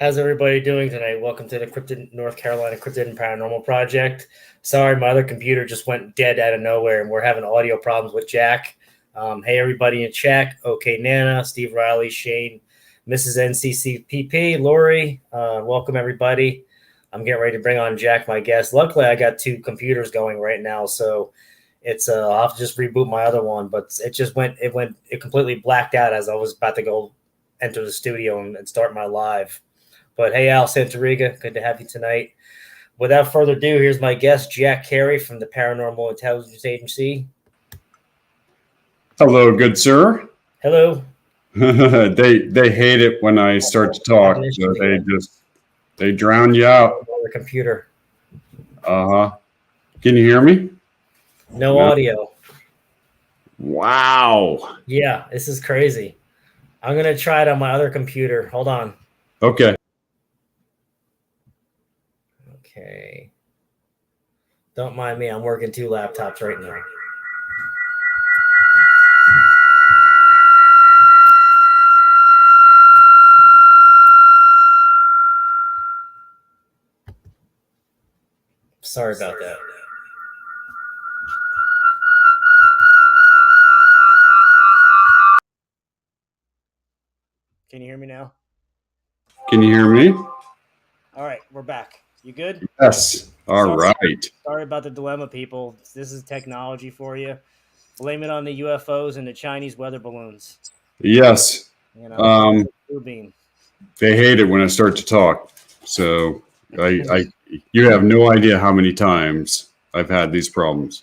How's everybody doing tonight? Welcome to the North Carolina Cryptid and Paranormal Project. Sorry, my other computer just went dead out of nowhere, and we're having audio problems with Jack. Hey, everybody in chat. Okay, Nana, Steve Riley, Shane, Mrs. NCCPP, Lori. Welcome, everybody. I'm getting ready to bring on Jack, my guest. Luckily, I got two computers going right now, so it's I'll have to just reboot my other one. But it completely blacked out as I was about to go enter the studio and start my live. But hey, Al Santoriga, good to have you tonight. Without further ado, here's my guest, Jack Cary from the Paranormal Intelligence Agency. Hello, good sir. Hello. They hate it when I start to talk. So they drown you out. The computer. Can you hear me? No audio. Wow. Yeah, this is crazy. I'm gonna try it on my other computer. Hold on. Okay. Okay. Don't mind me. I'm working two laptops right now. Sorry about that. Can you hear me now? Can you hear me? All right, we're back. You good? Yes. All right. Sorry about the dilemma, people. This is technology for you. Blame it on the UFOs and the Chinese weather balloons. Yes. You know, beam. They hate it when I start to talk. So you have no idea how many times I've had these problems.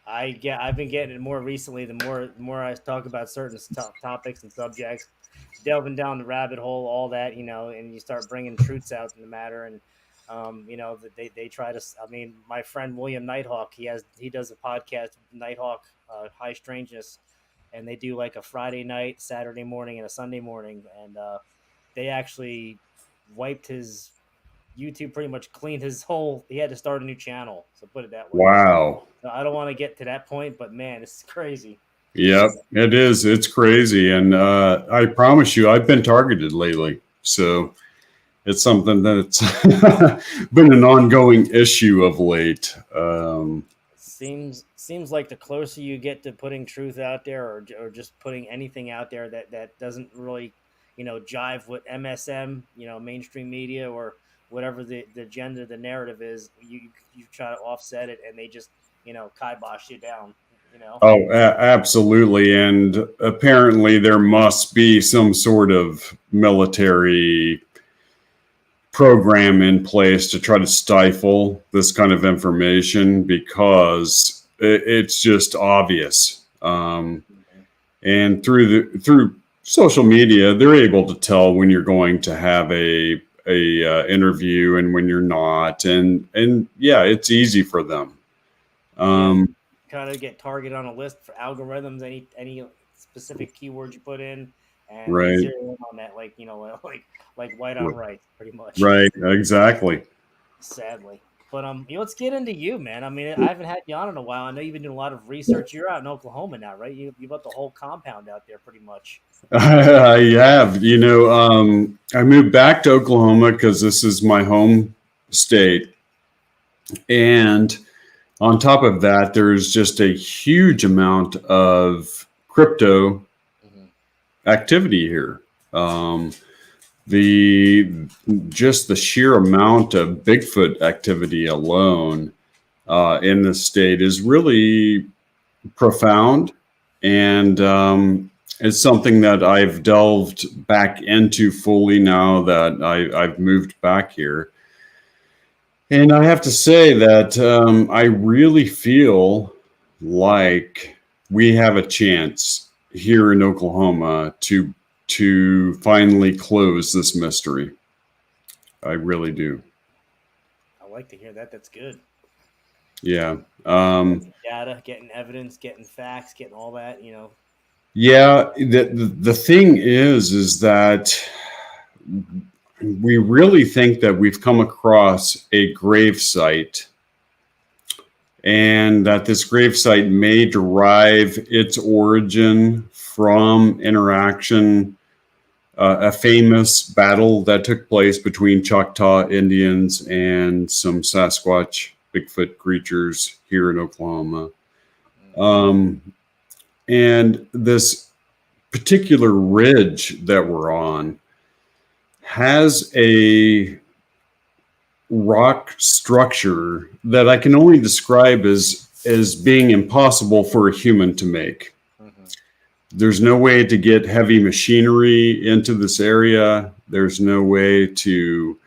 I've been getting it more recently. The more I talk about certain topics and subjects, delving down the rabbit hole, all that, and you start bringing truths out in the matter, and they try to. I mean, my friend William Nighthawk, he does a podcast, Nighthawk High Strangeness, and they do like a Friday night, Saturday morning, and a Sunday morning, and they actually wiped his YouTube, pretty much cleaned his whole. He had to start a new channel, so put it that way. Wow. So I don't want to get to that point, but man, this is crazy. Yep, it is. It's crazy, and I promise you, I've been targeted lately. So it's something that's been an ongoing issue of late. Seems like the closer you get to putting truth out there, or just putting anything out there that doesn't really, jive with MSM, mainstream media, or whatever the agenda, the narrative is, you try to offset it, and they just, kibosh you down. Oh, absolutely. And apparently there must be some sort of military program in place to try to stifle this kind of information, because it's just obvious. And through social media, they're able to tell when you're going to have a interview and when you're not. And yeah, it's easy for them. Kind of get targeted on a list for algorithms, any specific keywords you put in, and right. zero in on that, like white on right, pretty much. Right, exactly. Sadly. But let's get into you, man. I mean, I haven't had you on in a while. I know you've been doing a lot of research. You're out in Oklahoma now, right? You got the whole compound out there, pretty much. I have. I moved back to Oklahoma because this is my home state, and on top of that, there's just a huge amount of crypto activity here. The sheer amount of Bigfoot activity alone in the state is really profound, and it's something that I've delved back into fully now that I've moved back here. And I have to say that I really feel like we have a chance here in Oklahoma to finally close this mystery. I really do. I like to hear that. That's good. Yeah. Data, getting evidence, getting facts, getting all that, Yeah. The thing is that we really think that we've come across a grave site, and that this grave site may derive its origin from interaction a famous battle that took place between Choctaw Indians and some Sasquatch Bigfoot creatures here in Oklahoma. And this particular ridge that we're on has a rock structure that I can only describe as being impossible for a human to make. There's no way to get heavy machinery into this area. There's no way to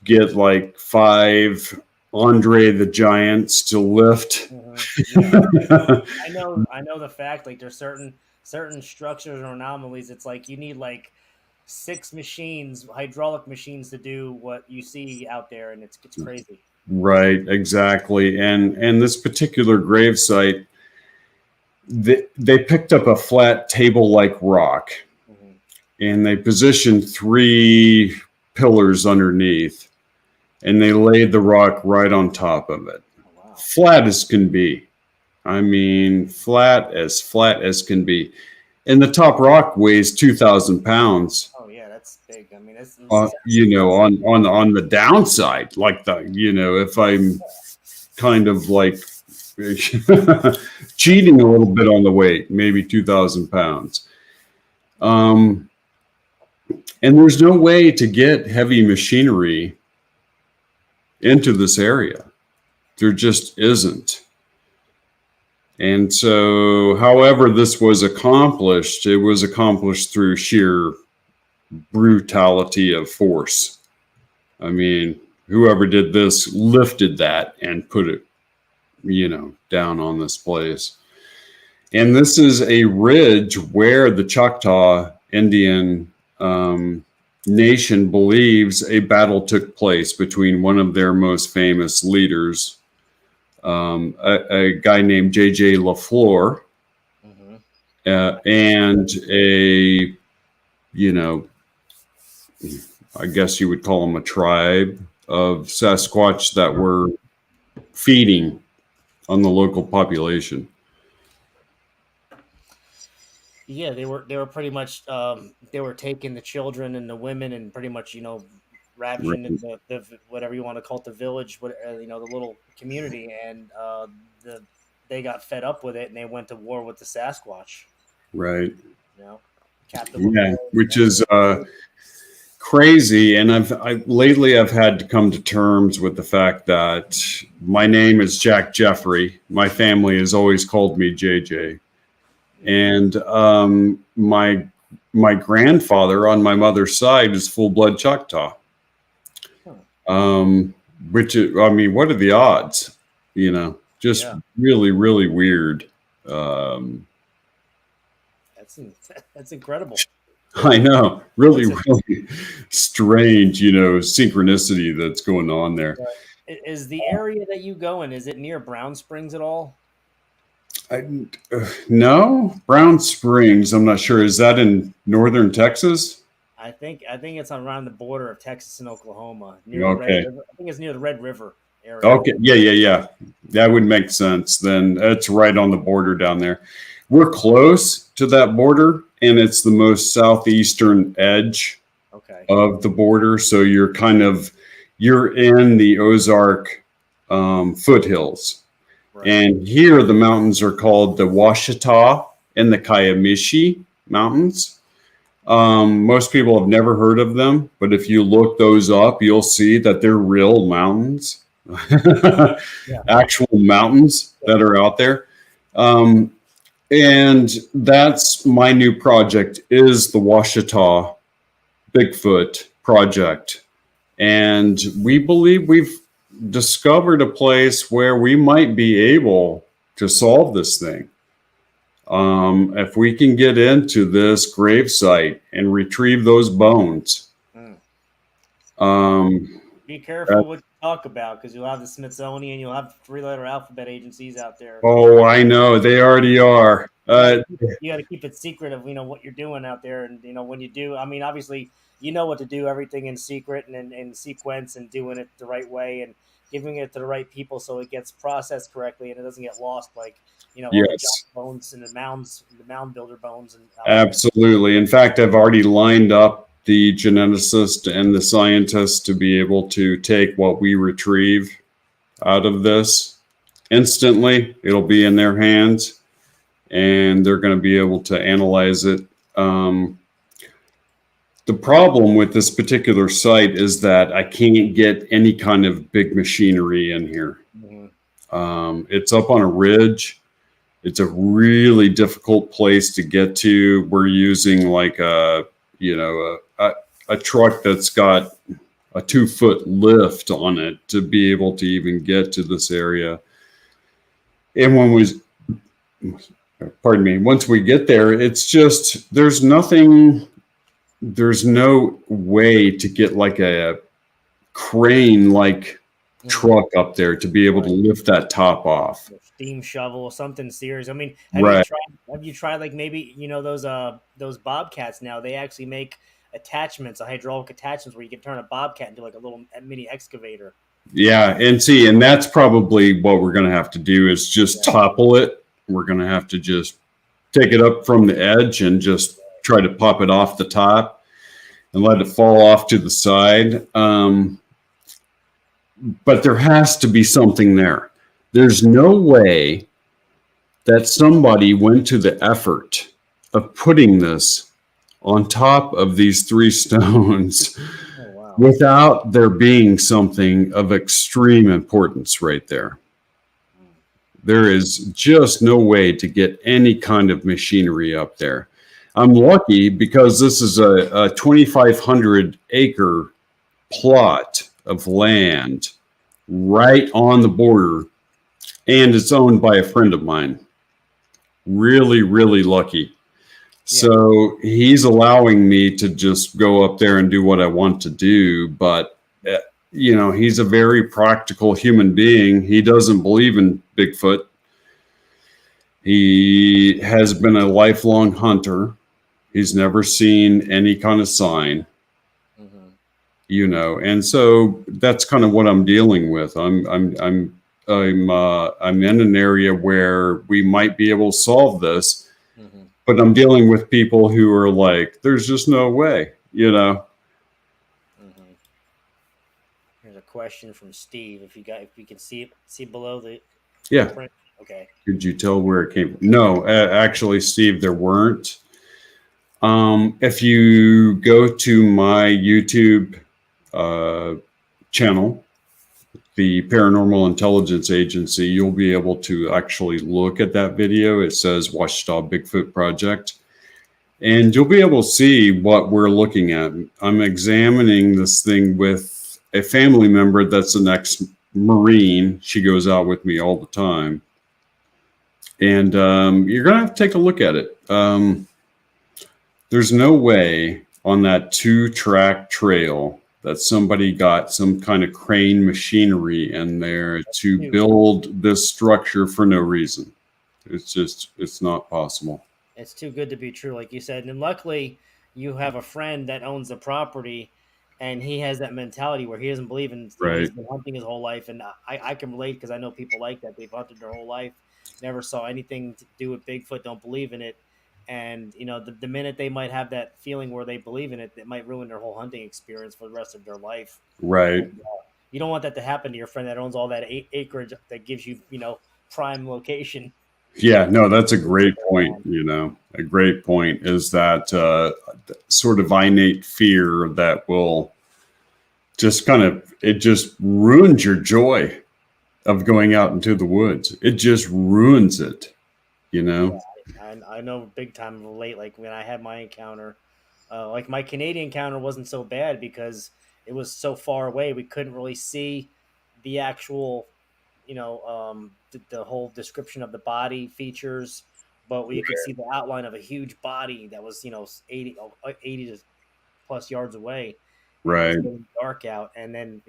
get like 5 Andre the Giants to lift. Yeah. I know the fact, like there's certain structures or anomalies. It's like you need like 6 machines, hydraulic machines, to do what you see out there, and it's crazy. Right, exactly. And this particular grave site, they picked up a flat table-like rock, and they positioned 3 pillars underneath, and they laid the rock right on top of it. Oh, wow. Flat as can be. I mean, flat as can be. And the top rock weighs 2,000 pounds. Oh yeah, that's big. I mean, it's you know, on the downside, like if I'm kind of like cheating a little bit on the weight, maybe 2,000 pounds. And there's no way to get heavy machinery into this area. There just isn't. And so, however this was accomplished, it was accomplished through sheer brutality of force. I mean, whoever did this lifted that and put it, down on this place. And this is a ridge where the Choctaw Indian nation believes a battle took place between one of their most famous leaders, a guy named J.J. LaFleur, and a, I guess you would call them a tribe of Sasquatch that were feeding on the local population. Yeah, they were pretty much they were taking the children and the women and pretty much ravaging the whatever you want to call it, the village, the little community, and they got fed up with it and they went to war with the Sasquatch. Right. Captain. Yeah, which is crazy. And lately I've had to come to terms with the fact that my name is Jack Jeffrey. My family has always called me JJ. And my grandfather on my mother's side is full-blood Choctaw. Which is, I mean, what are the odds? Just really, really weird. That's incredible. I know, really strange, synchronicity that's going on there. Is the area that you go in, is it near Brown Springs at all? No, Brown Springs. I'm not sure. Is that in northern Texas? I think it's around the border of Texas and Oklahoma. Okay. I think it's near the Red River area. Okay. Yeah. That would make sense. Then it's right on the border down there. We're close to that border, and it's the most southeastern edge of the border. So you're in the Ozark foothills. Right. And here the mountains are called the Ouachita and the Kiamishi Mountains. Most people have never heard of them, but if you look those up, you'll see that they're real mountains, actual mountains that are out there. And that's my new project, is the Ouachita Bigfoot Project. And we believe we've discovered a place where we might be able to solve this thing. If we can get into this grave site and retrieve those bones. Be careful what you talk about, because you'll have the Smithsonian, you'll have 3-letter alphabet agencies out there. Oh, I know. They already are. You got to keep it secret of what you're doing out there, and when you do, I mean, obviously you know what to do, everything in secret and in sequence, and doing it the right way and giving it to the right people so it gets processed correctly and it doesn't get lost like all the Yes, giant bones and the mound builder bones and out there. absolutely. In fact, I've already lined up the geneticist and the scientists to be able to take what we retrieve out of this instantly. It'll be in their hands and they're going to be able to analyze it. The problem with this particular site is that I can't get any kind of big machinery in here. Mm-hmm. It's up on a ridge. It's a really difficult place to get to. We're using like a truck that's got a 2-foot lift on it to be able to even get to this area. And once we get there, it's just, there's no way to get like a crane like truck up there to be able to lift that top off. Steam shovel or something serious. I mean, Right. have you tried like maybe those bobcats now? They actually make attachments, hydraulic attachments where you can turn a bobcat into like a little mini excavator. Yeah, and that's probably what we're going to have to do is just topple it. We're going to have to just take it up from the edge and just try to pop it off the top and let it fall off to the side. But there has to be something there. There's no way that somebody went to the effort of putting this on top of these 3 stones without there being something of extreme importance right there. There is just no way to get any kind of machinery up there. I'm lucky because this is a 2,500 acre plot of land right on the border, and it's owned by a friend of mine. Really, really lucky. So he's allowing me to just go up there and do what I want to do. But, he's a very practical human being. He doesn't believe in Bigfoot. He has been a lifelong hunter. He's never seen any kind of sign, and so that's kind of what I'm dealing with. I'm in an area where we might be able to solve this. But I'm dealing with people who are like, there's just no way, Here's a question from Steve. If you can see below the print. Okay. Could you tell where it came from? No, actually, Steve, there weren't. If you go to my YouTube channel, the Paranormal Intelligence Agency, you'll be able to actually look at that video. It says Ouachita Bigfoot Project. And you'll be able to see what we're looking at. I'm examining this thing with a family member that's an ex-Marine. She goes out with me all the time. And you're going to have to take a look at it. There's no way on that 2-track trail that somebody got some kind of crane machinery in there to build this structure for no reason. It's not possible. It's too good to be true, like you said. And luckily, you have a friend that owns the property, and he has that mentality where he doesn't believe in. He's been hunting his whole life, and I can relate because I know people like that. They've hunted their whole life, never saw anything to do with Bigfoot, don't believe in it. And the minute they might have that feeling where they believe in it, it might ruin their whole hunting experience for the rest of their life. Right. And, you don't want that to happen to your friend that owns all that acreage that gives you, prime location. Yeah, no, that's a great point. A great point is that sort of innate fear that will just it just ruins your joy of going out into the woods. It just ruins it, Yeah, I know big time relate. Like when I had my encounter, like my Canadian encounter wasn't so bad because it was so far away. We couldn't really see the actual, the whole description of the body features, but we could see the outline of a huge body that was, 80 to plus yards away. And it was getting dark out. And then,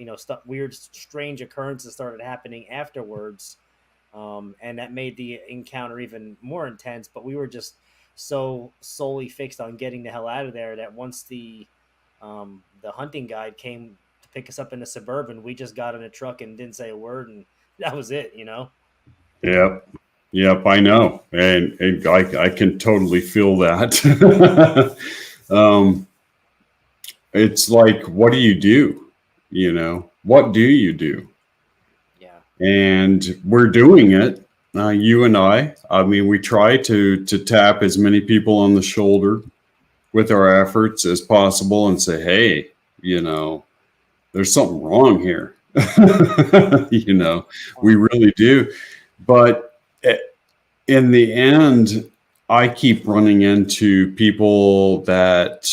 weird, strange occurrences started happening afterwards. And that made the encounter even more intense. But we were just so solely fixed on getting the hell out of there that once the The hunting guide came to pick us up in a Suburban. We just got in a truck and didn't say a word, and that was it. Yep. Yep. I know. And I can totally feel that. It's like, what do you do? What do you do? Yeah. And we're doing it. You and I mean, we try to tap as many people on the shoulder with our efforts as possible and say, hey, there's something wrong here. We really do. But in the end, I keep running into people that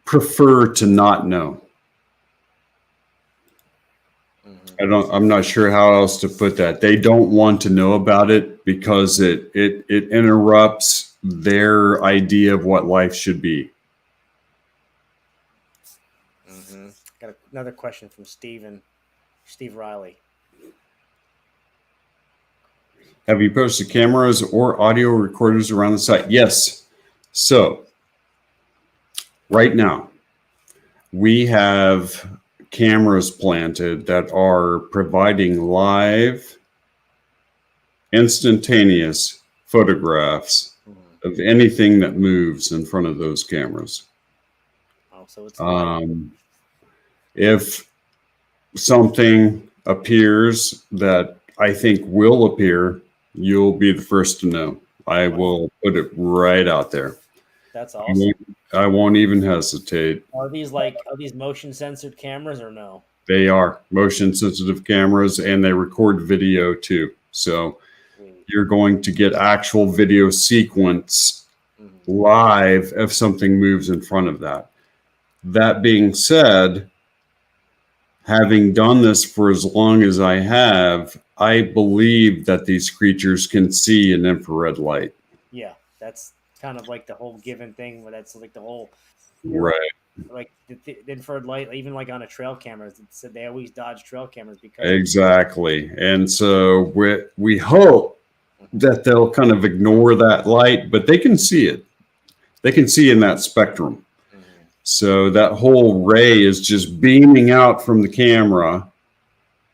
prefer to not know. I'm not sure how else to put that. They don't want to know about it because it interrupts their idea of what life should be. Got another question from Steve Riley. Have you posted cameras or audio recorders around the site? Yes. So right now we have cameras planted that are providing live, instantaneous photographs of anything that moves in front of those cameras. Oh, so it's if something appears that I think will appear, you'll be the first to know. I will put it right out there. That's awesome. I won't even hesitate. Are these motion censored cameras or no? They are motion sensitive cameras, and they record video too. So you're going to get actual video sequence live if something moves in front of that. That being said, having done this for as long as I have, I believe that these creatures can see an infrared light. Yeah, that's kind of like the whole given thing. Where that's like the whole like the infrared light, even like on a trail camera. They always dodge trail cameras because exactly. And so we hope that they'll kind of ignore that light, but they can see it. They can see in that spectrum. So that whole ray is just beaming out from the camera.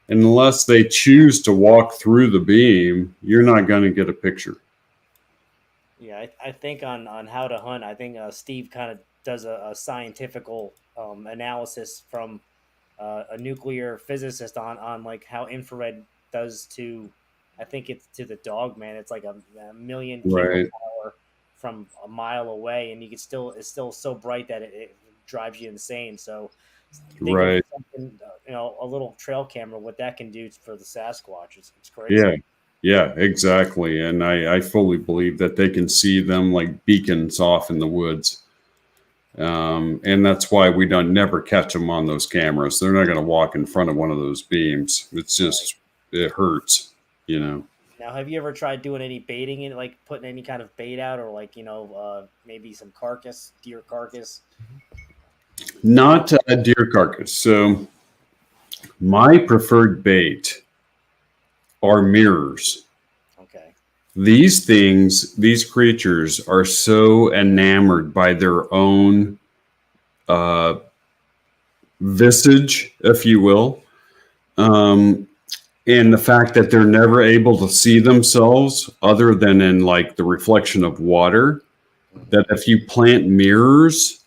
And unless they choose to walk through the beam, you're not going to get a picture. Yeah, I think on how to hunt, I think Steve kind of does a scientifical analysis from a nuclear physicist on like how infrared does to, I think it's to the dog, man. It's like a million kilopower from a mile away, and it's still so bright that it drives you insane. So think of something, a little trail camera, what that can do for the Sasquatch, it's crazy. Yeah, exactly. And I fully believe that they can see them like beacons off in the woods. And that's why we never catch them on those cameras. They're not going to walk in front of one of those beams. It's just, it hurts, Now, have you ever tried doing any baiting in, like putting any kind of bait out, or like, maybe some deer carcass? Not a deer carcass. So my preferred bait are mirrors. Okay. These creatures are so enamored by their own visage, if you will, and the fact that they're never able to see themselves other than in like the reflection of water, that if you plant mirrors,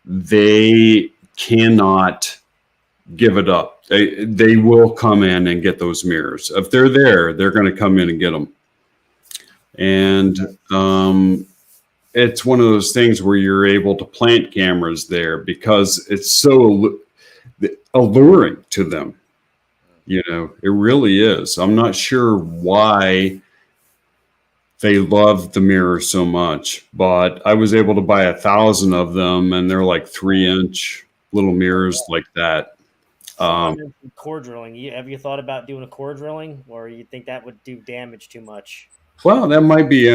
they cannot give it up. They will come in and get those mirrors. If they're there, they're going to come in and get them. And it's one of those things where you're able to plant cameras there because it's so alluring to them. It really is. I'm not sure why they love the mirror so much, but I was able to buy 1,000 of them, and they're like 3-inch little mirrors like that. Core drilling. Have you thought about doing a core drilling, or you think that would do damage too much? Well, that might be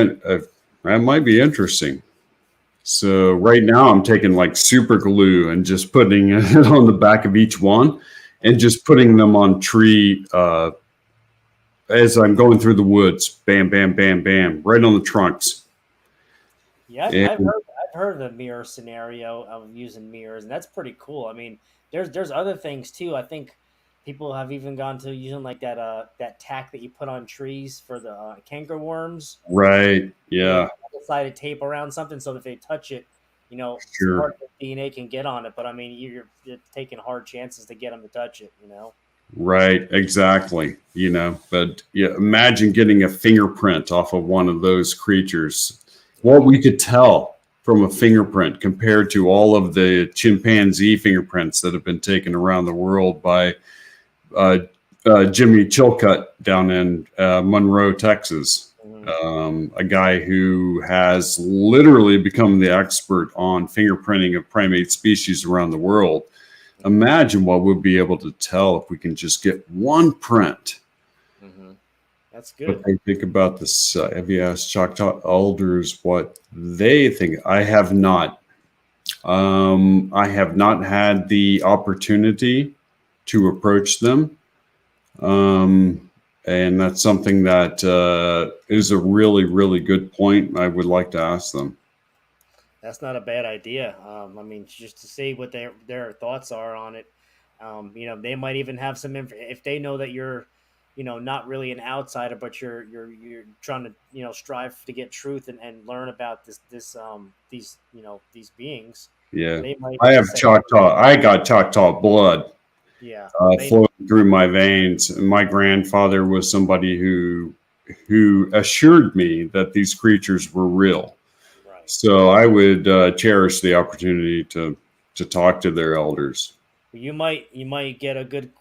interesting. So right now I'm taking like super glue and just putting it on the back of each one and just putting them on tree as I'm going through the woods. Bam, bam, bam, bam, right on the trunks. Yeah, I've I've heard of the mirror scenario of using mirrors, and that's pretty cool. I mean, there's other things too. I think people have even gone to using like that tack that you put on trees for the canker worms. Right. Yeah, Yeah. double-sided tape around something so that if they touch it, part Sure. of the DNA can get on it. But I mean, you're taking hard chances to get them to touch it. Right. Exactly. But yeah, imagine getting a fingerprint off of one of those creatures. What we could tell from a fingerprint compared to all of the chimpanzee fingerprints that have been taken around the world by uh, Jimmy Chilcutt down in Monroe, Texas. A guy who has literally become the expert on fingerprinting of primate species around the world. Imagine what we'll be able to tell if we can just get one print. That's good. What they think about this? Have you asked Choctaw elders what they think? I have not. I have not had the opportunity to approach them. And that's something that is a really, really good point. I would like to ask them. That's not a bad idea. I mean, just to see what their thoughts are on it. They might even have some if they know that you're, not really an outsider, but you're trying to strive to get truth and learn about these beings. Yeah, They might I have say, Choctaw. I got Choctaw blood yeah, flowing through my veins. And my grandfather was somebody who assured me that these creatures were real. right. So I would cherish the opportunity to talk to their elders. You might get a good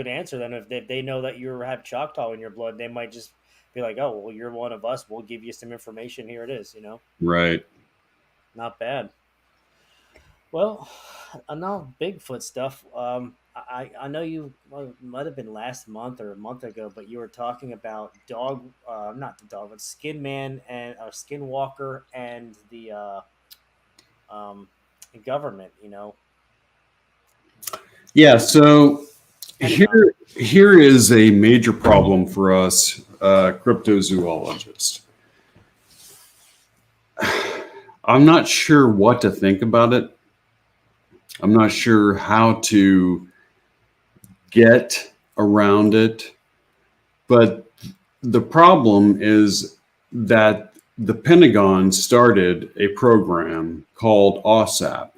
answer then if they know that you have Choctaw in your blood. They might just be like, oh well, you're one of us. We'll give you some information. Here it is. Right. Not bad. Well, enough Bigfoot stuff. I know might have been last month or a month ago, but you were talking about not the dog, but Skin Man and Skinwalker and um, the government. Yeah. So Pentagon. here is a major problem for us cryptozoologists. I'm not sure what to think about it. I'm not sure how to get around it. But the problem is that the Pentagon started a program called OSAP.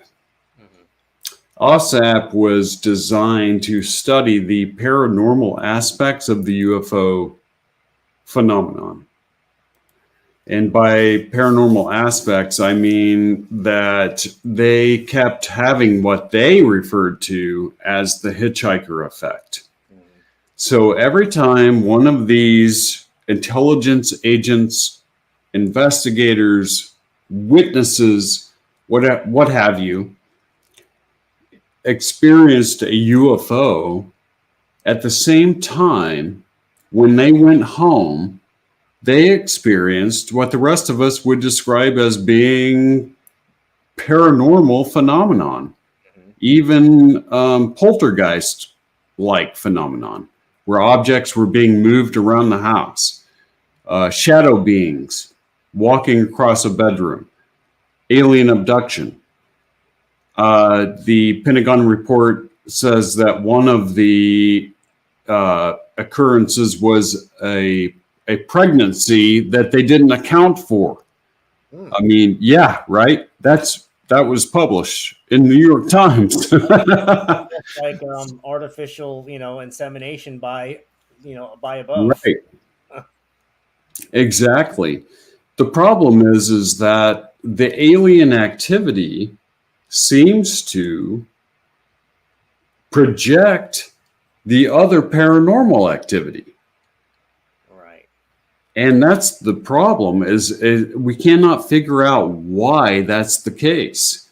OSAP was designed to study the paranormal aspects of the UFO phenomenon. And by paranormal aspects, I mean that they kept having what they referred to as the hitchhiker effect. So every time one of these intelligence agents, investigators, witnesses, what have you, experienced a UFO, at the same time, when they went home, they experienced what the rest of us would describe as being paranormal phenomenon, even poltergeist-like phenomenon, where objects were being moved around the house, shadow beings walking across a bedroom, alien abduction. The Pentagon report says that one of the occurrences was a pregnancy that they didn't account for. I mean, yeah, right. That was published in the New York Times. Like artificial, insemination by above. Right. Exactly. The problem is that the alien activity seems to project the other paranormal activity. Right. And that's the problem is we cannot figure out why that's the case.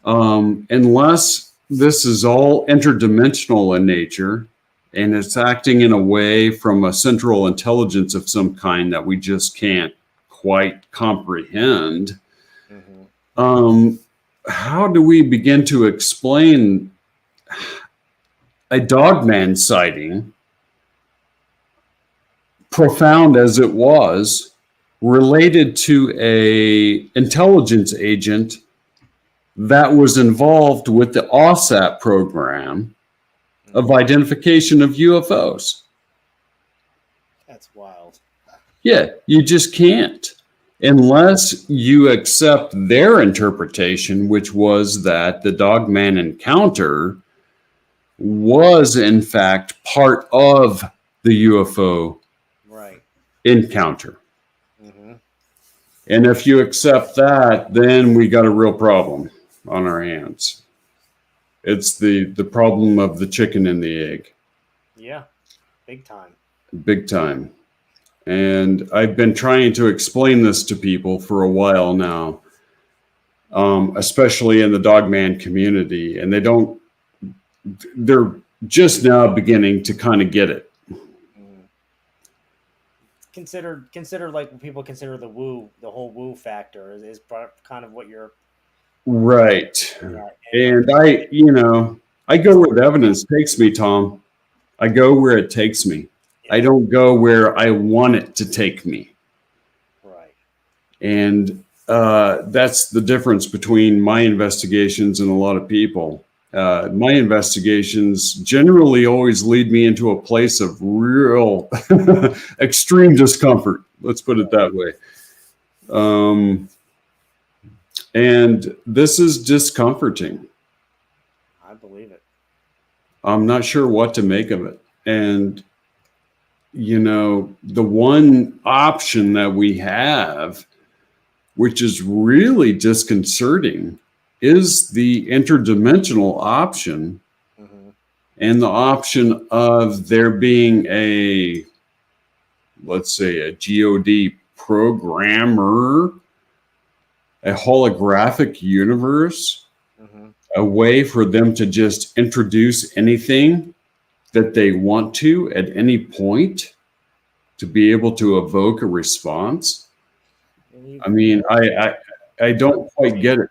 Unless this is all interdimensional in nature and it's acting in a way from a central intelligence of some kind that we just can't quite comprehend. How do we begin to explain a dogman sighting, profound as it was, related to a intelligence agent that was involved with the OSAP program of identification of UFOs. That's wild. Yeah, you just can't. Unless you accept their interpretation, which was that the Dogman encounter was, in fact, part of the UFO encounter. Mm-hmm. And if you accept that, then we got a real problem on our hands. It's the problem of the chicken and the egg. Yeah, big time. Big time. And I've been trying to explain this to people for a while now, especially in the Dogman community. And they're just now beginning to kind of get it. Consider like what people consider the whole woo factor is kind of what you're right. And I go where the evidence takes me, Tom. I go where it takes me. I don't go where I want it to take me. Right. And that's the difference between my investigations and a lot of people. My investigations generally always lead me into a place of real extreme discomfort. Let's put it that way. And this is discomforting. I believe it. I'm not sure what to make of it. And, the one option that we have, which is really disconcerting, is the interdimensional option, and the option of there being let's say, a GOD programmer, a holographic universe, a way for them to just introduce anything that they want to at any point to be able to evoke a response. I mean, I don't quite get it.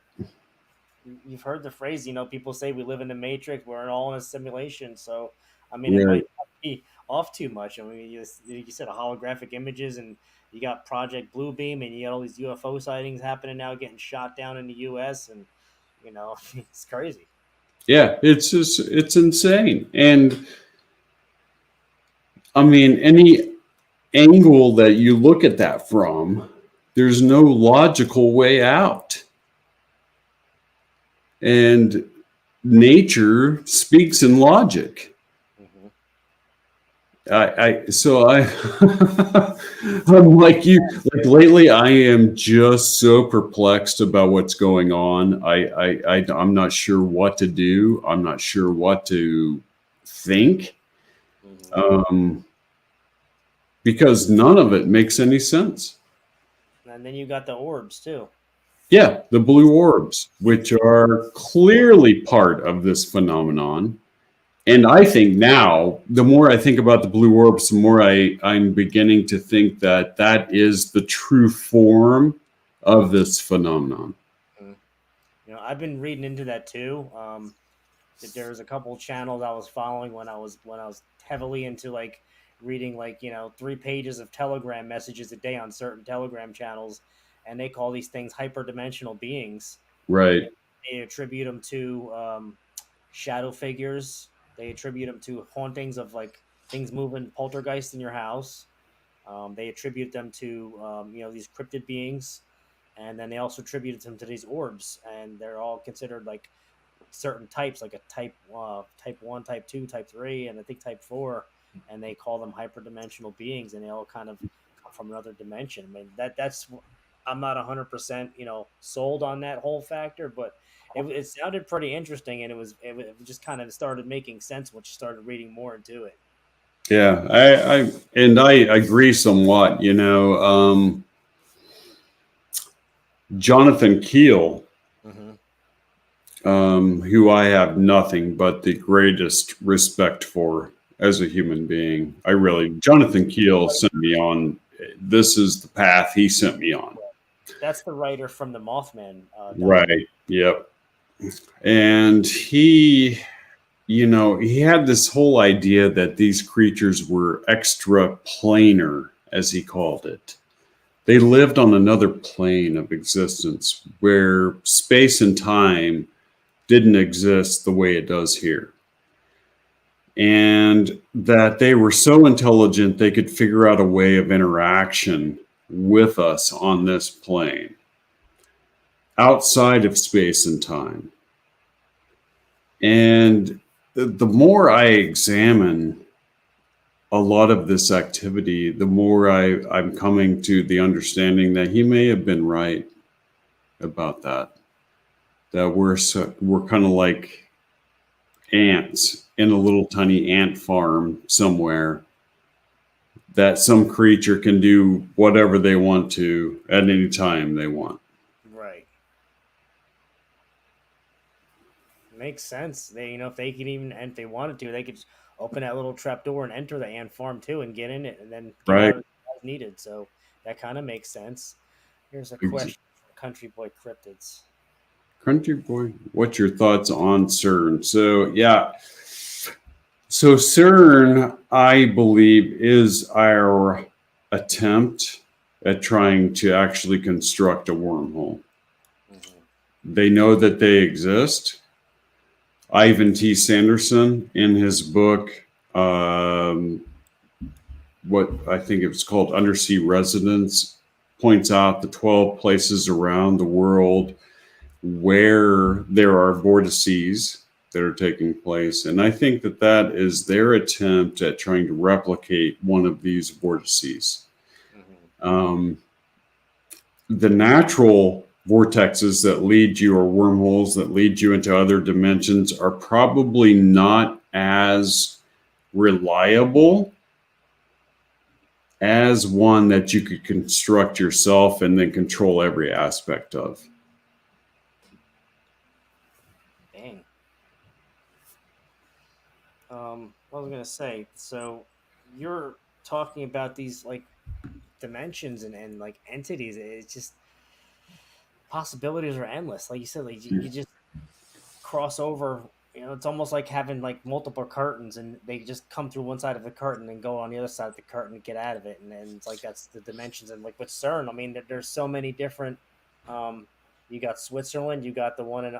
You've heard the phrase, people say we live in the Matrix, we're all in a simulation. So, I mean, Right. It might not be off too much. I mean, you said holographic images, and you got Project Bluebeam, and you got all these UFO sightings happening now, getting shot down in the U.S., and, it's crazy. Yeah, it's insane. And I mean, any angle that you look at that from, there's no logical way out. And nature speaks in logic. I'm like you. Like lately, I am just so perplexed about what's going on. I'm not sure what to do. I'm not sure what to think, because none of it makes any sense. And then you got the orbs too. Yeah, the blue orbs, which are clearly part of this phenomenon. And I think now, the more I think about the blue orbs, the more I'm beginning to think that that is the true form of this phenomenon. I've been reading into that too. There was a couple channels I was following when I was heavily into like reading 3 pages of Telegram messages a day on certain Telegram channels, and they call these things hyperdimensional beings. Right. They attribute them to shadow figures. They attribute them to hauntings of like things moving, poltergeists in your house. They attribute them to these cryptid beings, and then they also attribute them to these orbs, and they're all considered like certain types, like a type 1, type 2, type 3, and I think type 4, and they call them hyperdimensional beings, and they all kind of come from another dimension. I mean, that's I'm not 100% sold on that whole factor, but it sounded pretty interesting, and it just kind of started making sense once you started reading more into it. Yeah, I agree somewhat. Jonathan Keel, who I have nothing but the greatest respect for as a human being. Jonathan Keel sent me on. This is the path he sent me on. That's the writer from the Mothman. Right. Yep. And he had this whole idea that these creatures were extraplanar, as he called it. They lived on another plane of existence where space and time didn't exist the way it does here. And that they were so intelligent they could figure out a way of interaction with us on this plane outside of space and time. And the more I examine a lot of this activity, the more I'm coming to the understanding that he may have been right about that. That we're kind of like ants in a little tiny ant farm somewhere, that some creature can do whatever they want to at any time they want. Right. Makes sense. They, if they could even, and if they wanted to, they could just open that little trap door and enter the ant farm too, and get in it, and then get Right. out as needed. So that kind of makes sense. Here's a question for Country Boy Cryptids. Country Boy, what's your thoughts on CERN? So yeah, so CERN, I believe, is our attempt at trying to actually construct a wormhole. Mm-hmm. They know that they exist. Ivan T. Sanderson, in his book, what I think it was called Undersea Residence, points out the 12 places around the world where there are vortices that are taking place. And I think that that is their attempt at trying to replicate one of these vortices. Mm-hmm. The natural vortexes that lead you, or wormholes that lead you into other dimensions, are probably not as reliable as one that you could construct yourself and then control every aspect of. Dang. What was I gonna say? So you're talking about these like dimensions and like entities. It's just possibilities are endless. Like you said, like you just cross over. It's almost like having like multiple curtains, and they just come through one side of the curtain and go on the other side of the curtain and get out of it. And it's like that's the dimensions. And like with CERN, I mean, there's so many different. You got Switzerland. You got the one in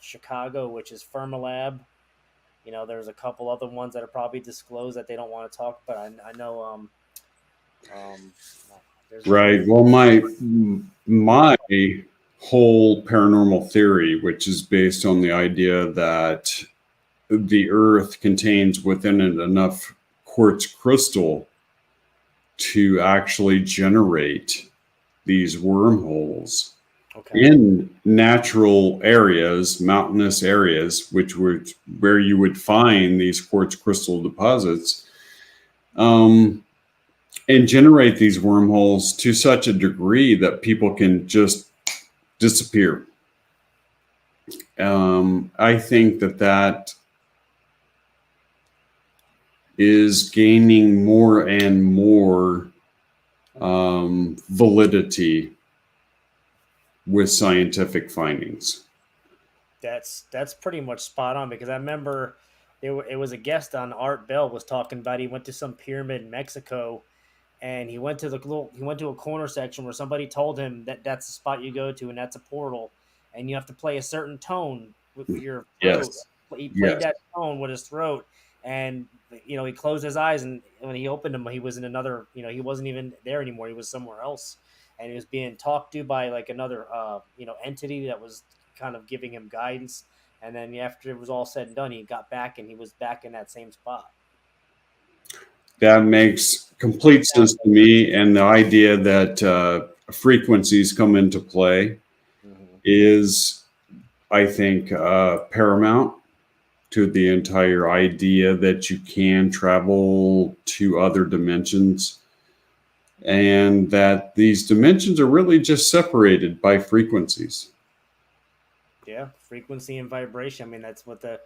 Chicago, which is Fermilab. There's a couple other ones that are probably disclosed that they don't want to talk. But I know. Right. Well, my whole paranormal theory, which is based on the idea that the Earth contains within it enough quartz crystal to actually generate these wormholes in natural areas, mountainous areas, where you would find these quartz crystal deposits, and generate these wormholes to such a degree that people can just disappear. I think that is gaining more and more validity with scientific findings. That's pretty much spot on, because I remember it was a guest on Art Bell was talking about he went to some pyramid in Mexico, and he went to a corner section where somebody told him that that's the spot you go to and that's a portal, and you have to play a certain tone with your throat. Yes. He played that tone with his throat, and he closed his eyes, and when he opened them, he was in another. He wasn't even there anymore. He was somewhere else, and he was being talked to by like another entity that was kind of giving him guidance. And then after it was all said and done, he got back and he was back in that same spot. That makes complete sense to me. And the idea that frequencies come into play is, I think, paramount to the entire idea that you can travel to other dimensions, and that these dimensions are really just separated by frequencies. Yeah, frequency and vibration. I mean, that's what a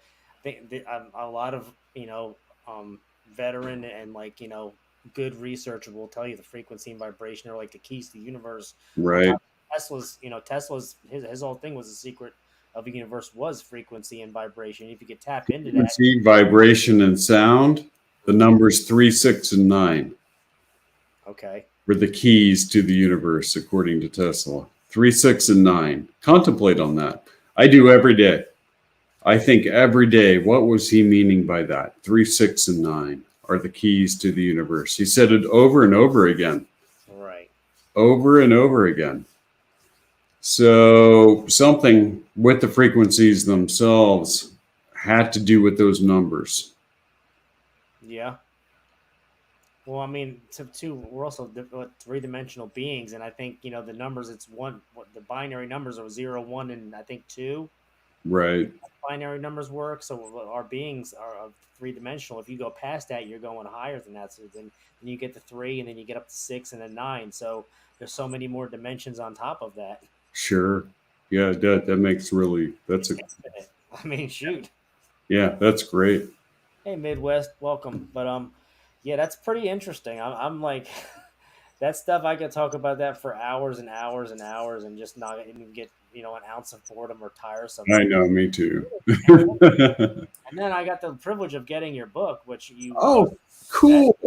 lot of veteran and good researcher will tell you. The frequency and vibration are like the keys to the universe. Right. Tesla's his whole thing was the secret of the universe was frequency and vibration. If you could tap into frequency, vibration, and sound, the numbers 3, 6, and 9. Okay. were the keys to the universe, according to Tesla. 3, 6, and 9. Contemplate on that. I do every day. I think every day, what was he meaning by that? 3, 6, and 9 are the keys to the universe. He said it over and over again. Right. Over and over again. So something with the frequencies themselves had to do with those numbers. Yeah. Well, I mean, we're also three-dimensional beings, and I think the numbers. It's one. What the binary numbers are 0, 1, and I think 2. Right. Binary numbers work, so our beings are three-dimensional. If you go past that, you're going higher than that. So then you get to 3, and then you get up to 6, and then 9. So there's so many more dimensions on top of that. Sure. Yeah, that makes that's infinite. I mean, shoot. Yeah, that's great. Hey, Midwest, welcome. But yeah, that's pretty interesting. I'm like, that stuff. I could talk about that for hours and hours and hours, and just not even get an ounce of boredom or tiresome. I know, me too. And then I got the privilege of getting your book, which you. Oh, cool.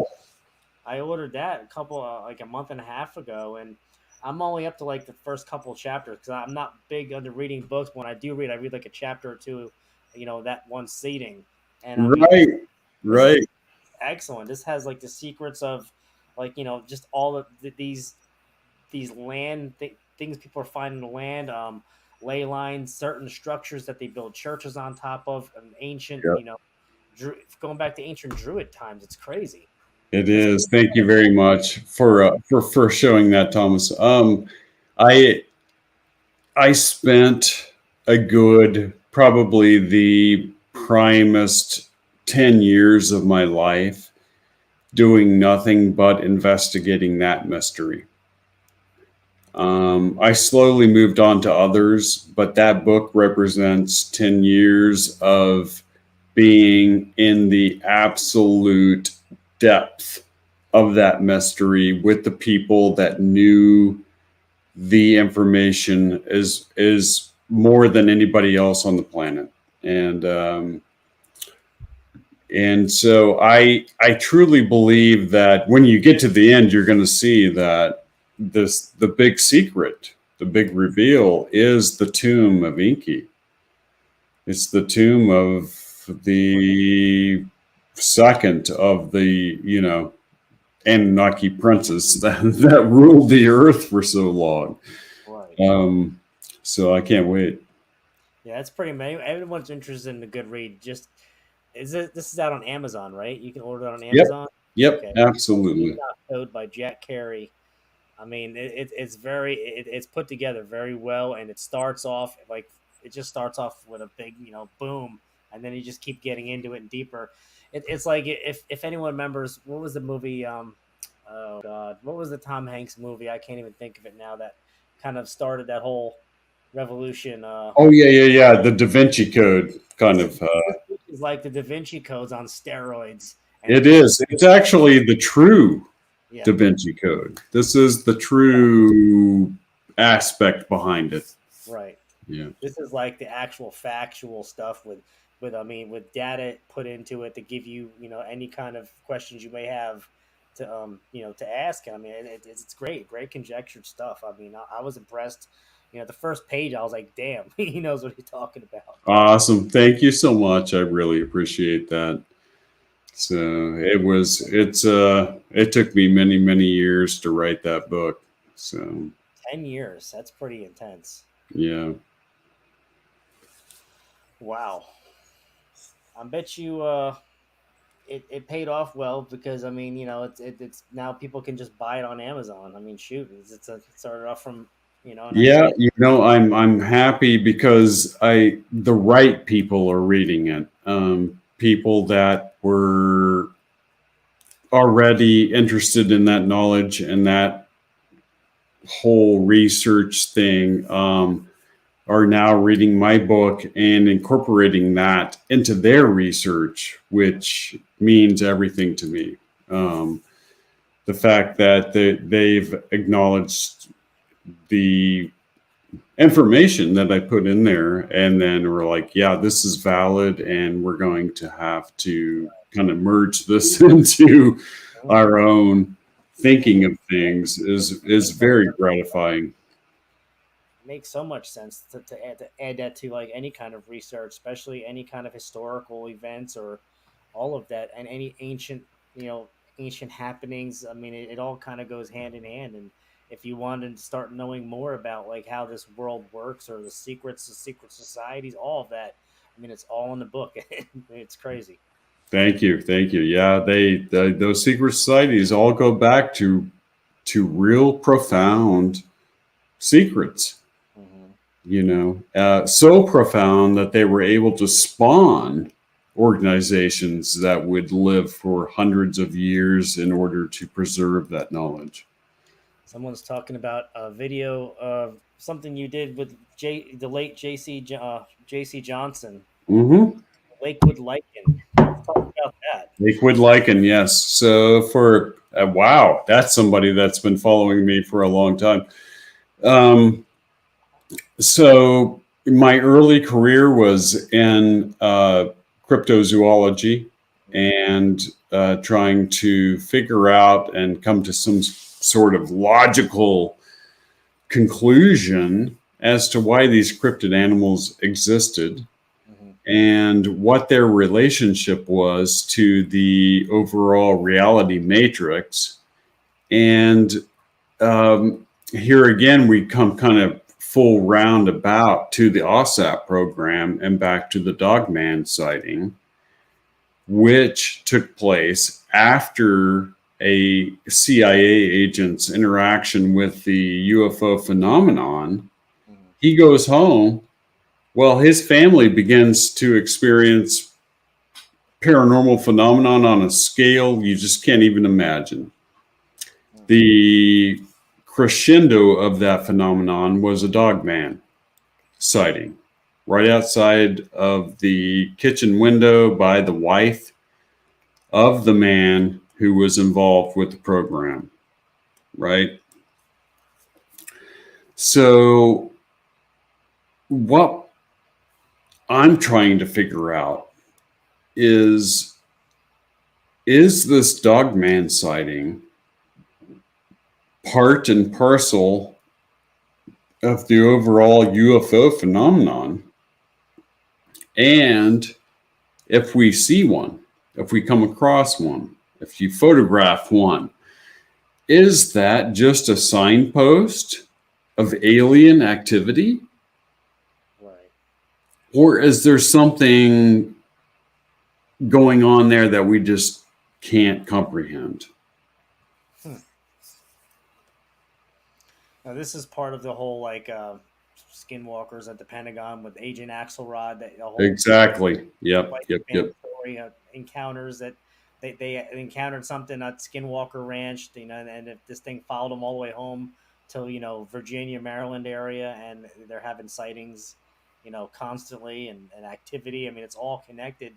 I ordered that like a month and a half ago, and I'm only up to like the first couple of chapters because I'm not big into reading books. When I do read, I read like a chapter or two, that one seating. And I mean, right. Excellent. This has like the secrets of, like just all of these land things people are finding in the land, ley lines, certain structures that they build churches on top of, ancient, going back to ancient Druid times. It's crazy. It is. Thank you very much for showing that, Thomas. I spent a good, probably the primest 10 years of my life doing nothing but investigating that mystery. I slowly moved on to others, but that book represents 10 years of being in the absolute depth of that mystery with the people that knew the information is more than anybody else on the planet. And so I truly believe that when you get to the end, you're going to see that the big secret, the big reveal is the tomb of Enki. It's the tomb of the second of the, Anunnaki princes that ruled the earth for so long. Right. So I can't wait. Yeah, it's pretty amazing. Everyone's interested in a good read. This is out on Amazon, right? You can order it on Amazon. Yep. Okay. Absolutely. Code by Cary. I mean, it's put together very well, and it starts off with a big boom, and then you just keep getting into it and deeper. It's like if anyone remembers, what was the movie? Oh God, what was the Tom Hanks movie? I can't even think of it now. That kind of started that whole revolution. Oh yeah. The Da Vinci Code kind of. It's like the Da Vinci Code's on steroids. It is. It's actually the true Da Vinci Code. This is the true aspect behind it. Right. Yeah. This is like the actual factual stuff with data put into it to give you any kind of questions you may have to to ask. I mean, it's great conjectured stuff. I mean, I was impressed. The first page, I was like, damn, he knows what he's talking about. Awesome. Thank you so much. I really appreciate that. So it took me many, many years to write that book. So 10 years. That's pretty intense. Yeah. Wow. I bet you it paid off well because I mean, it's now people can just buy it on Amazon. I mean, shoot, it started off from Yeah, I'm happy because the right people are reading it. People that were already interested in that knowledge and that whole research thing are now reading my book and incorporating that into their research, which means everything to me. The fact that they've acknowledged the information that I put in there, and then we're like, yeah, this is valid, and we're going to have to kind of merge this into our own thinking of things is very gratifying. Makes so much sense to add that to like any kind of research, especially any kind of historical events or all of that, and any ancient, ancient happenings. I mean, it all kind of goes hand in hand. And if you wanted to start knowing more about like how this world works or the secrets of secret societies, all of that, I mean, it's all in the book. It's crazy. Thank you, thank you. Yeah, those secret societies all go back to real profound secrets. Hmm. So profound that they were able to spawn organizations that would live for hundreds of years in order to preserve that knowledge. Someone's talking about a video of something you did with the late JC Johnson, Mm-hmm. Lakewood Lichen. Let's talk about that. Lakewood lichen, yes. So for wow, that's somebody that's been following me for a long time. So my early career was in cryptozoology and trying to figure out and come to some sort of logical conclusion as to why these cryptid animals existed and what their relationship was to the overall reality matrix. And here again, we come kind of full roundabout to the OSAP program and back to the Dogman sighting, which took place after a CIA agent's interaction with the UFO phenomenon. He goes home. Well, his family begins to experience paranormal phenomenon on a scale you just can't even imagine. The crescendo of that phenomenon was a Dogman sighting right outside of the kitchen window by the wife of the man who was involved with the program, right? So what I'm trying to figure out is this Dogman sighting part and parcel of the overall UFO phenomenon? And if we see one, if we come across one, if you photograph one, is that just a signpost of alien activity? Right. Or is there something going on there that we just can't comprehend? Now, this is part of the whole like skinwalkers at the Pentagon with Agent Axelrod. That the whole Exactly. Yep. story encounters that they encountered something at Skinwalker Ranch, and if this thing followed them all the way home to Virginia, Maryland area, and they're having sightings, constantly and activity. I mean, it's all connected,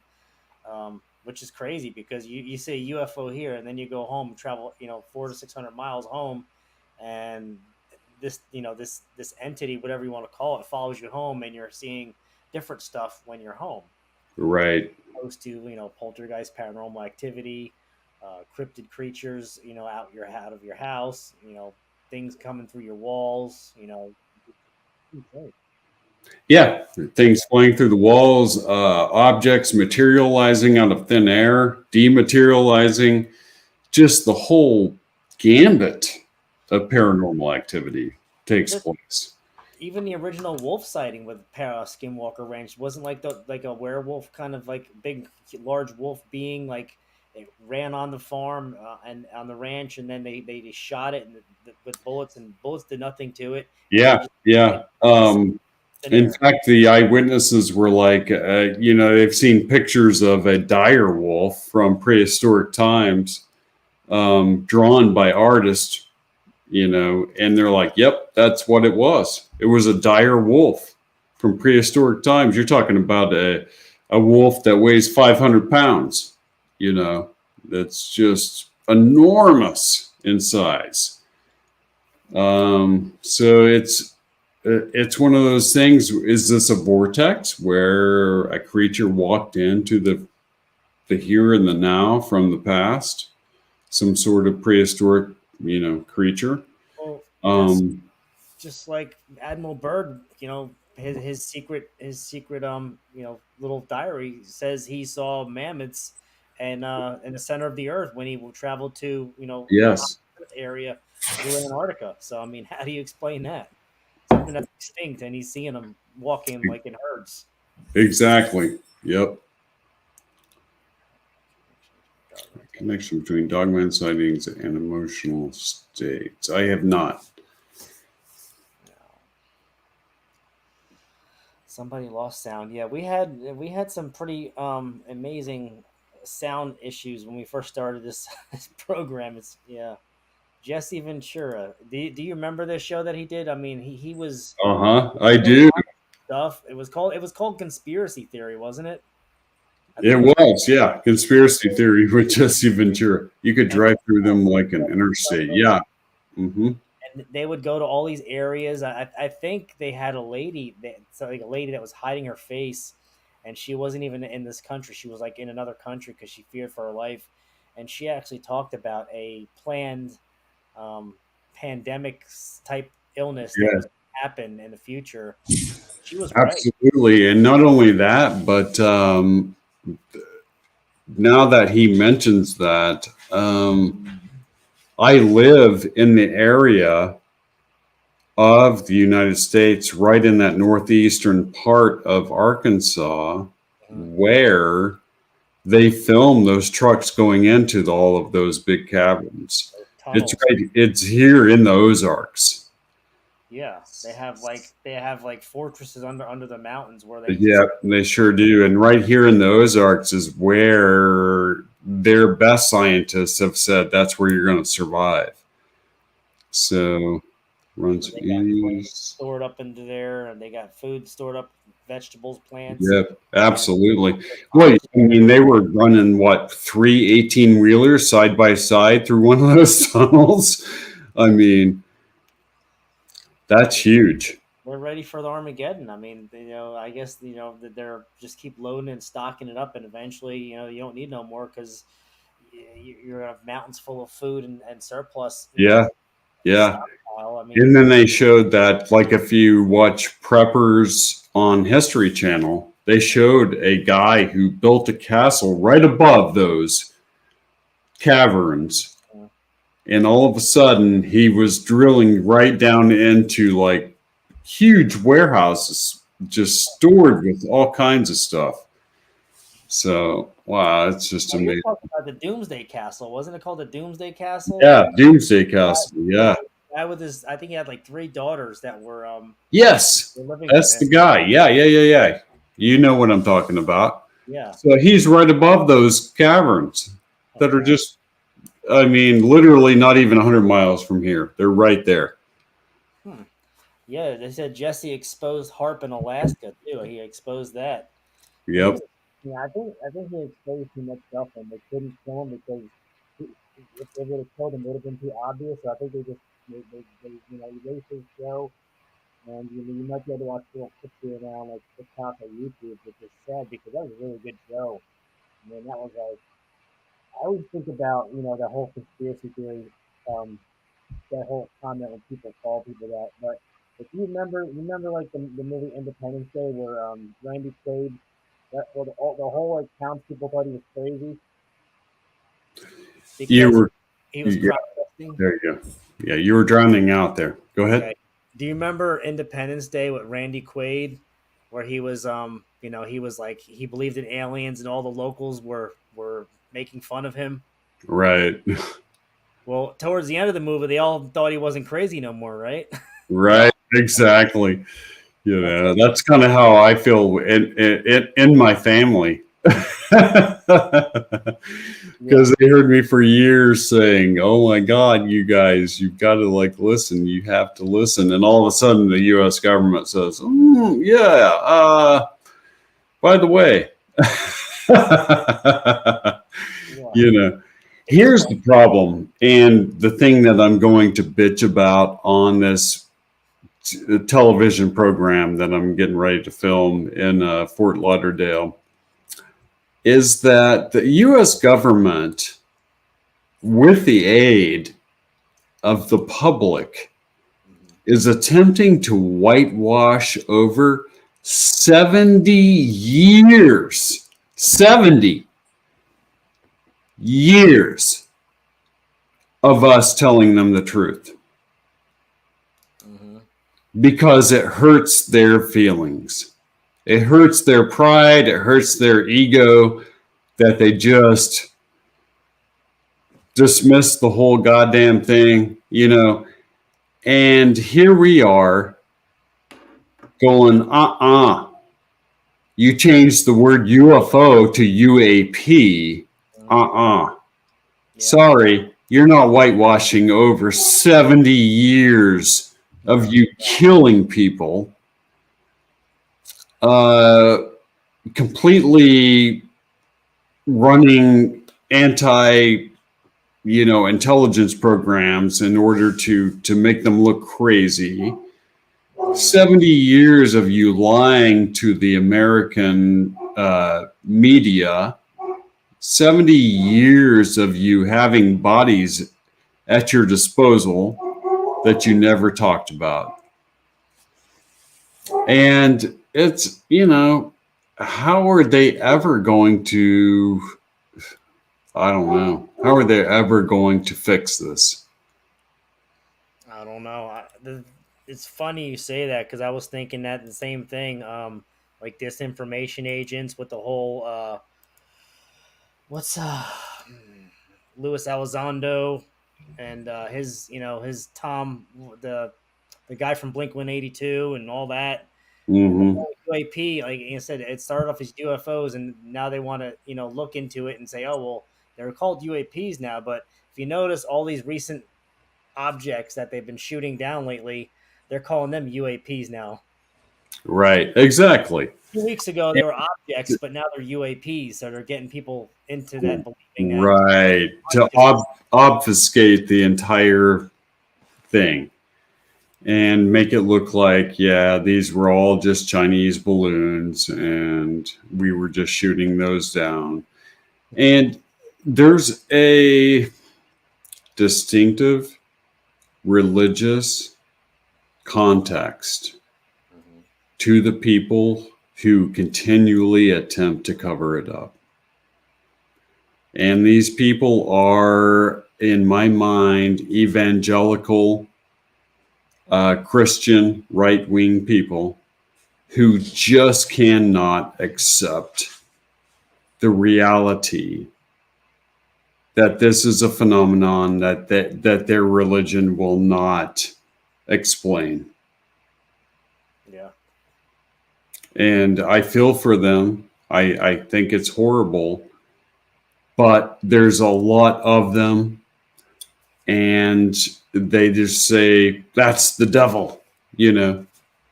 which is crazy because you say UFO here, and then you go home, travel 400 to 600 miles home, and this entity, whatever you want to call it, follows you home, and you're seeing different stuff when you're home. Right. Opposed to poltergeist, paranormal activity, cryptid creatures, out of your house, things coming through your walls, Yeah, things flying through the walls, objects materializing out of thin air, dematerializing, just the whole gambit of paranormal activity takes place. Even the original wolf sighting with Skinwalker Ranch wasn't like a werewolf kind of like big, large wolf being like it ran on the farm and on the ranch, and then they shot it with bullets, and bullets did nothing to it. Yeah, yeah. In fact, the eyewitnesses were like, they've seen pictures of a dire wolf from prehistoric times, drawn by artists, and they're like, yep, that's what it was. It was a dire wolf from prehistoric times. You're talking about a wolf that weighs 500 pounds, that's just enormous in size. So it's one of those things. Is this a vortex where a creature walked into the here and the now from the past? Some sort of prehistoric creature. Well, that's Um, just like Admiral Byrd. His secret little diary says he saw mammoths and in the center of the Earth when he traveled to the hot yes, Earth area through Antarctica. So I mean, how do you explain that? Something that's extinct, and he's seeing them walking like in herds. exactly. Yep. Connection between dogman sightings and emotional states. I have not. No. Somebody lost sound. Yeah, we had some pretty amazing sound issues when we first started this this program. It's yeah. Jesse Ventura. Do you remember this show that he did? I mean, he was I doing a do. lot of stuff. It was called Conspiracy Theory, wasn't it? I It think it was. was, yeah. Conspiracy theory with Jesse Ventura. You could And drive through them like an interstate. Yeah. Hmm. and they would go to all these areas. I think they had a lady like a lady that was hiding her face, and she wasn't even in this country. She was like in another country because she feared for her life, and she actually talked about a planned um, pandemic type illness that Yeah, was happen in the future. She was right. absolutely. And not only that, but now that he mentions that, I live in the area of the United States, right in that northeastern part of Arkansas, Mhm. where they film those trucks going into all of those big caverns. Those It's tunnels. right. It's here in the Ozarks. Yeah, they have like fortresses under the mountains where they Yeah, just they sure do. And right here in the Ozarks is where their best scientists have said that's where you're going to survive. So runs they got grain east. stored up into there, and they got food stored up, vegetables, plants, Yeah, and absolutely. there's Well, I oxygen mean, they everywhere. were running what, three 18-wheelers side by side through one of those tunnels. I mean, that's huge. They're ready for the Armageddon. I mean, I guess that they're just keep loading and stocking it up, and eventually, you don't need no more because you're gonna have mountains full of food and surplus, Yeah, yeah. stockpile. I And mean, then they showed that, like, if you watch Preppers on History Channel, they showed a guy who built a castle right above those caverns. uh, And all of a sudden, he was drilling right down into like huge warehouses, just stored with all kinds of stuff. So, wow, it's just oh, you're amazing. talking about the Doomsday Castle, wasn't it called the Doomsday Castle? Yeah, Doomsday Guy, Castle. yeah, Yeah. guy with his, I think he had like three daughters that Yes, were living with that's him. the guy. Yeah, yeah, yeah, yeah. You know what I'm talking about. Yeah. So he's right above those caverns that are Okay. just, I mean, literally not even 100 miles from here. They're right there. Hmm. Yeah, they said Jesse exposed Harp in Alaska too. He exposed that. He Yep. was, yeah, I think he exposed too much stuff, and they couldn't kill him because if they would have killed him, it would have been too obvious. So I think they released his show, and you might be able to watch little clips here and there on like TikTok or YouTube, which is sad because that was a really good show. I mean, that was like I always think about the whole conspiracy theory, um, that whole comment when people call people that. But if you remember like the movie Independence Day where Randy Quaid, well, the whole like townspeople thought he was crazy You because were, he was yeah, protesting. there you go. Yeah, you were drowning out there. Go ahead. Okay. Do you remember Independence Day with Randy Quaid, where he was he was like he believed in aliens and all the locals were making fun of him? Right. Well, towards the end of the movie, they all thought he wasn't crazy no more, right? Right. Exactly. You That's know, that's kind of how I feel in my family. yeah. Because they heard me for years saying, "Oh my God, you guys, you've got to like listen. You have to listen." And all of a sudden, the U.S. government says, "Yeah, by the way," Yeah. you know. It's Here's funny. the problem, and the thing that I'm going to bitch about on this television program that I'm getting ready to film in Fort Lauderdale is that the U.S. government, with the aid, of the public is attempting to whitewash over 70 years, 70 years of us telling them the truth. Because it hurts their feelings. It hurts their pride. It hurts their ego that they just dismiss the whole goddamn thing, you know. And here we are going, you changed the word UFO to UAP. Yeah. Sorry, you're not whitewashing over 70 years of you killing people, completely running intelligence programs in order to make them look crazy. 70 years of you lying to the American media, 70 years of you having bodies at your disposal that you never talked about. And it's, how are they ever going to, I don't know, how are they ever going to fix this? I don't know. It's funny you say that, because I was thinking that the same thing. Like disinformation agents with the whole what's Louis Elizondo and his Tom, the guy from Blink-182 and all that. UAP, like you said, it started off as UFOs, and now they want to look into it and say, oh well, they're called UAPs now. But if you notice, all these recent objects that they've been shooting down lately, they're calling them UAPs now. Right, exactly. 2 weeks ago they were objects, but now they're UAPs, so they're getting people into that believing that. Right, to obfuscate the entire thing and make it look like, these were all just Chinese balloons and we were just shooting those down. And there's a distinctive religious context to the people who continually attempt to cover it up. And these people are, in my mind, evangelical, Christian, right-wing people who just cannot accept the reality that this is a phenomenon that their religion will not explain. Yeah. And I feel for them. I think it's horrible, but there's a lot of them, and they just say, that's the devil, and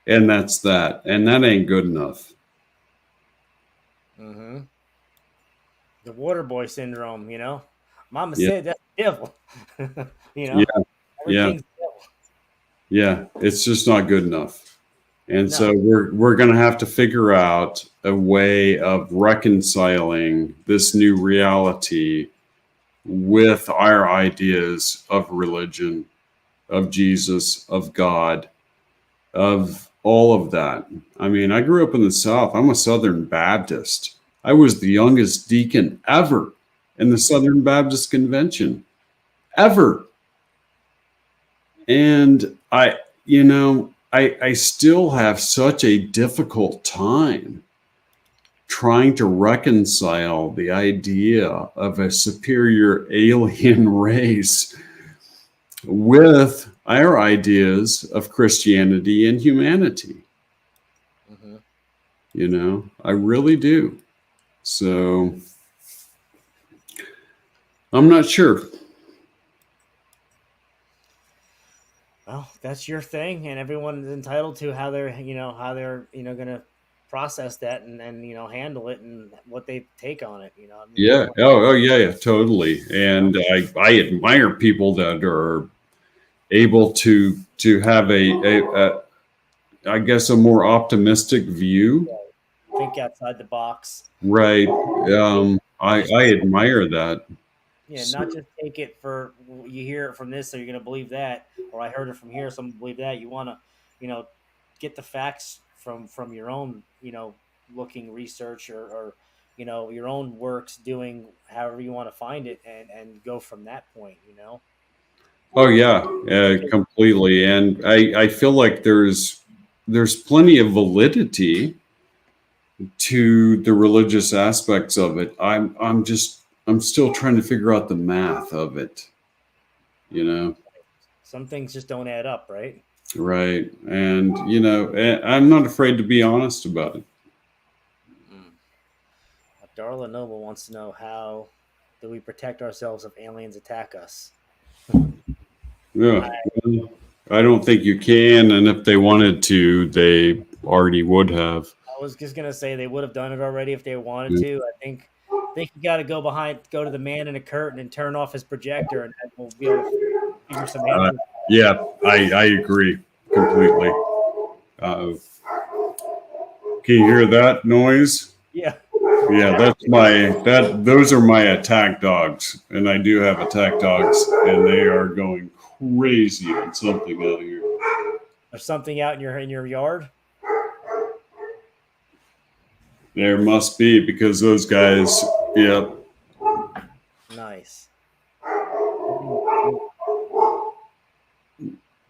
that's that. And that ain't good enough. The water boy syndrome, Mama said that's the devil. Everything's the devil. Yeah, it's just not good enough. And so we're going to have to figure out a way of reconciling this new reality with our ideas of religion, of Jesus, of God, of all of that. I mean, I grew up in the South. I'm a Southern Baptist. I was the youngest deacon ever in the Southern Baptist Convention, ever. And I still have such a difficult time trying to reconcile the idea of a superior alien race with our ideas of Christianity and humanity. I really do. So I'm not sure. Well, that's your thing, and everyone is entitled to how they're going to process that and handle it and what they take on it. Yeah. Yeah, totally. And I admire people that are able to have a I guess a more optimistic view. Think outside the box. Right. I admire that. Yeah, So, not just take it for you hear it from this, so you're going to believe that, or I heard it from here, so I'm going to believe that. You want to, you know, get the facts from your own, looking research or your own works, doing however you want to find it, and go from that point. oh yeah, completely. And I feel like there's plenty of validity to the religious aspects of it. I'm still trying to figure out the math of it, you know. Some things just don't add up, right? Right. And I'm not afraid to be honest about it. Mm. Darla Noble wants to know, how do we protect ourselves if aliens attack us? Yeah. Well, I don't think you can, and if they wanted to, they already would have. I was just gonna say they would have done it already if they wanted to. I think you got to go to the man in a curtain and turn off his projector, and then we'll be able to figure some Uh, answers. yeah, I agree completely. Uh, can you hear that noise? Yeah, Yeah, that's my that those are my attack dogs, and I do have attack dogs, and they are going crazy on something out here. there's something out in your yard. There must be because those guys, yeah, Nice.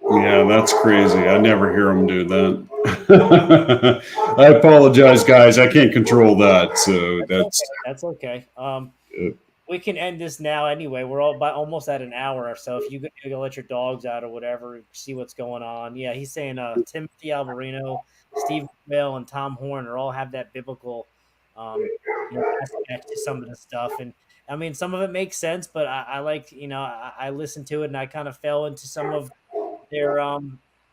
yeah, that's crazy. I never hear them do that. I apologize, guys. I can't control that, so That's that's okay. That's okay. uh, We can end this now anyway. We're all by almost at an hour or so. If you go let your dogs out or whatever, see what's going on. Yeah, he's saying Timothy Alvarino, Steve Bell, and Tom Horner all have that biblical um, aspect to some of the stuff. And I mean, some of it makes sense, but I like, I listened to it and I kind of fell into some of their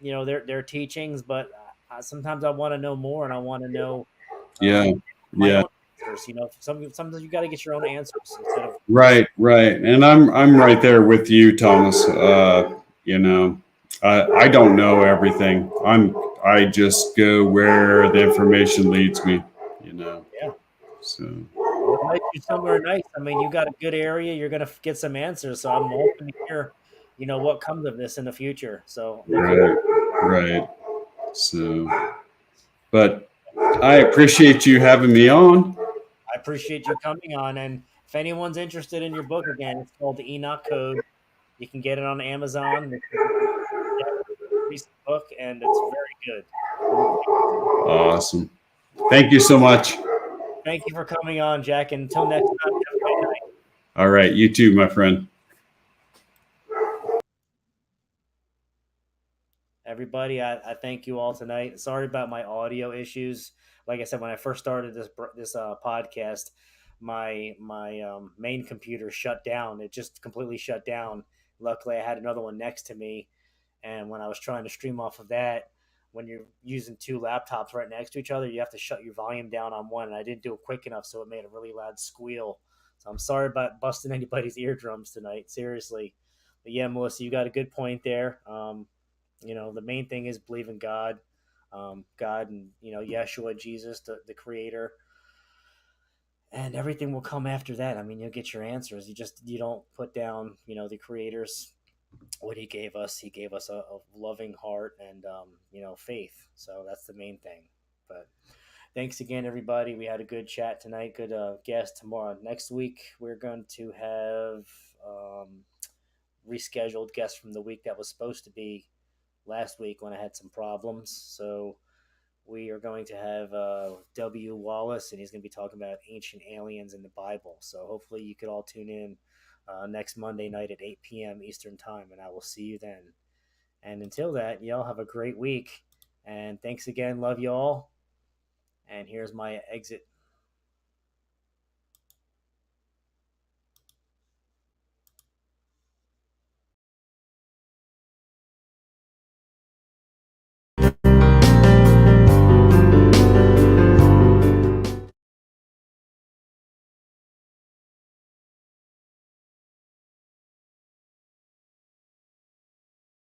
their teachings, but sometimes I want to know more, and I want to know yeah, my yeah. own answers. Sometimes you got to get your own answers instead of Right, right. And I'm right there with you, Thomas. You know, I don't know everything. I just go where the information leads me, you know. yeah. So Well, it might be somewhere nice. I mean, you got a good area. You're gonna get some answers. So I'm hoping to hear, what comes of this in the future. So looking right, right. So but I appreciate you having me on. I appreciate you coming on. And if anyone's interested in your book, again, it's called the Enoch Code. You can get it on Amazon. It's a recent book, and it's very good. Awesome. Thank you so much. Thank you for coming on, Jack. And until next time, have a great night. All right, you too, my friend. Everybody, I thank you all tonight. Sorry about my audio issues. Like I said, when I first started this podcast, my main computer shut down. It just completely shut down. Luckily, I had another one next to me, and when I was trying to stream off of that, when you're using two laptops right next to each other, you have to shut your volume down on one, and I didn't do it quick enough, so it made a really loud squeal. So I'm sorry about busting anybody's eardrums tonight. Seriously, but yeah, Melissa, you got a good point there. The main thing is believe in God, God, and Yeshua, Jesus, the Creator, and everything will come after that. I mean, you'll get your answers. You don't put down the Creator's what He gave us. He gave us a loving heart and faith. So that's the main thing. But thanks again, everybody. We had a good chat tonight. Good guest tomorrow. Next week we're going to have rescheduled guests from the week that was supposed to be last week when I had some problems. So we are going to have W. Wallace, and he's going to be talking about ancient aliens in the Bible. So hopefully you could all tune in next Monday night at 8 p.m. Eastern Time, and I will see you then. And until that, y'all have a great week. And thanks again. Love y'all. And here's my exit